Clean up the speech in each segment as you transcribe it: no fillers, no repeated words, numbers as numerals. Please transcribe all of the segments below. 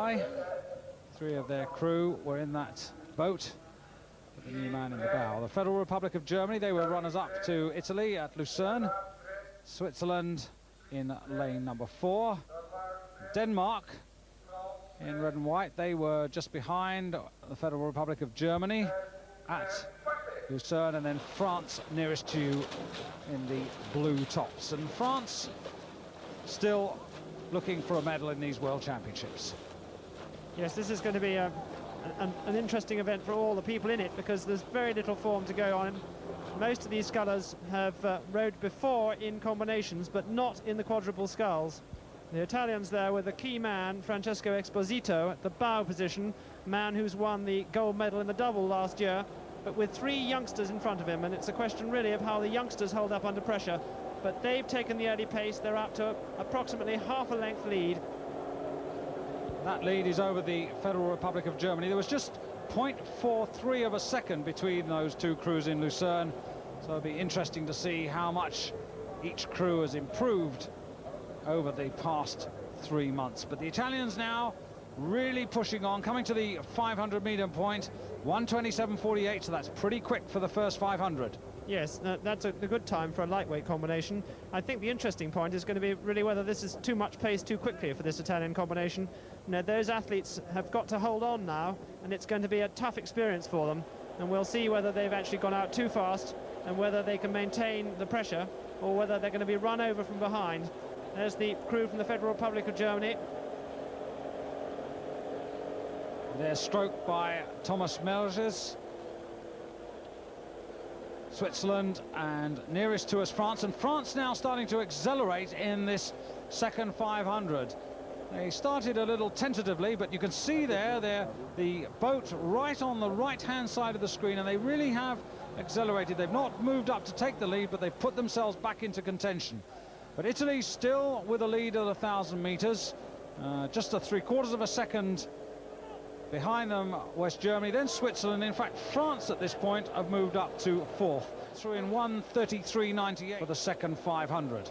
by. 3 of their crew were in that boat, with the new man in the bow. The Federal Republic of Germany, they were runners-up to Italy at Lucerne. Switzerland in lane number 4. Denmark in red and white, they were just behind the Federal Republic of Germany at Lucerne, and then France nearest to you in the blue tops. And France still looking for a medal in these World Championships. Yes, this is going to be an interesting event for all the people in it, because there's very little form to go on. Most of these scullers have rowed before in combinations, but not in the quadruple sculls. The Italians there with the key man, Francesco Esposito, at the bow position, man who's won the gold medal in the double last year, but with 3 youngsters in front of him, and it's a question really of how the youngsters hold up under pressure. But they've taken the early pace. They're up to approximately half a length lead. That lead is over the Federal Republic of Germany. There was just 0.43 of a second between those 2 crews in Lucerne, so it'll be interesting to see how much each crew has improved over the past 3 months. But the Italians now really pushing on, coming to the 500-meter point, 1:27.48, so that's pretty quick for the first 500. Yes, that's a good time for a lightweight combination. I think the interesting point is going to be really whether this is too much pace too quickly for this Italian combination. You know, those athletes have got to hold on now, and it's going to be a tough experience for them. And we'll see whether they've actually gone out too fast and whether they can maintain the pressure, or whether they're going to be run over from behind. There's the crew from the Federal Republic of Germany. They're stroked by Thomas Melges. Switzerland, and nearest to us France, and France now starting to accelerate in this second 500. They started a little tentatively, but you can see there the boat right on the right-hand side of the screen, and they really have accelerated. They've not moved up to take the lead, but they've put themselves back into contention. But Italy still with a lead at 1,000 meters, just a 3/4 of a second behind them, West Germany, then Switzerland. In fact, France at this point have moved up to 4th, through in 1:33.98 for the second 500.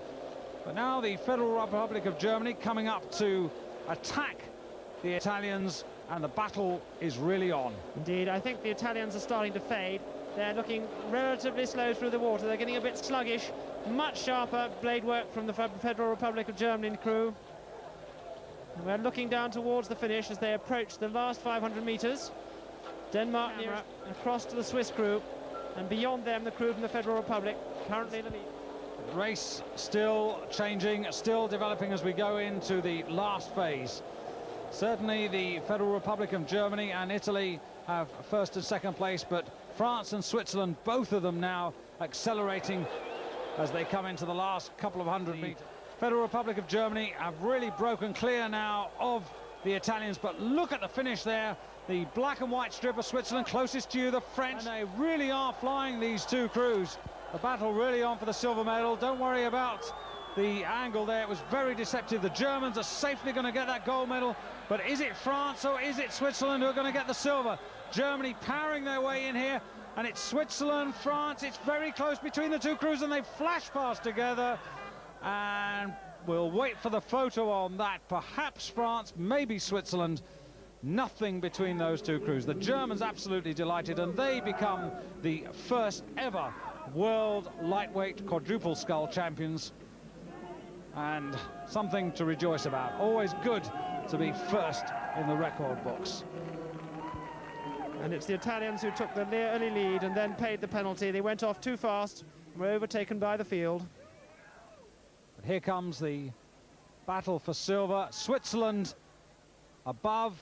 But now the Federal Republic of Germany coming up to attack the Italians, and the battle is really on. Indeed, I think the Italians are starting to fade. They're looking relatively slow through the water. They're getting a bit sluggish. Much sharper blade work from the Federal Republic of Germany crew. And we're looking down towards the finish as they approach the last 500 meters. Denmark across to the Swiss crew, and beyond them the crew from the Federal Republic, currently in the lead. The race still changing, still developing as we go into the last phase. Certainly the Federal Republic of Germany and Italy have first and second place, but France and Switzerland, both of them now accelerating as they come into the last couple of hundred meters. Federal Republic of Germany have really broken clear now of the Italians, but look at the finish there. The black and white strip of Switzerland, closest to you, the French. And they really are flying, these 2 crews. The battle really on for the silver medal. Don't worry about the angle there. It was very deceptive. The Germans are safely going to get that gold medal, but is it France or is it Switzerland who are going to get the silver? Germany powering their way in here, and it's Switzerland, France. It's very close between the 2 crews, and they flash past together. And we'll wait for the photo on that. Perhaps France, maybe Switzerland. Nothing between those 2 crews. The Germans absolutely delighted, and they become the first ever world lightweight quadruple scull champions, and something to rejoice about. Always good to be first in the record books. And it's the Italians who took the early lead and then paid the penalty. They went off too fast, were overtaken by the field. But here comes the battle for silver. Switzerland above,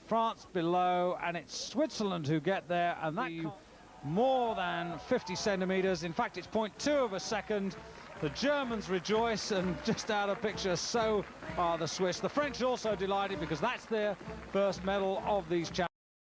France below, and it's Switzerland who get there, and that more than 50 centimeters. In fact, it's 0.2 of a second. The Germans rejoice, and just out of picture, so are the Swiss. The French also delighted, because that's their first medal of these championships.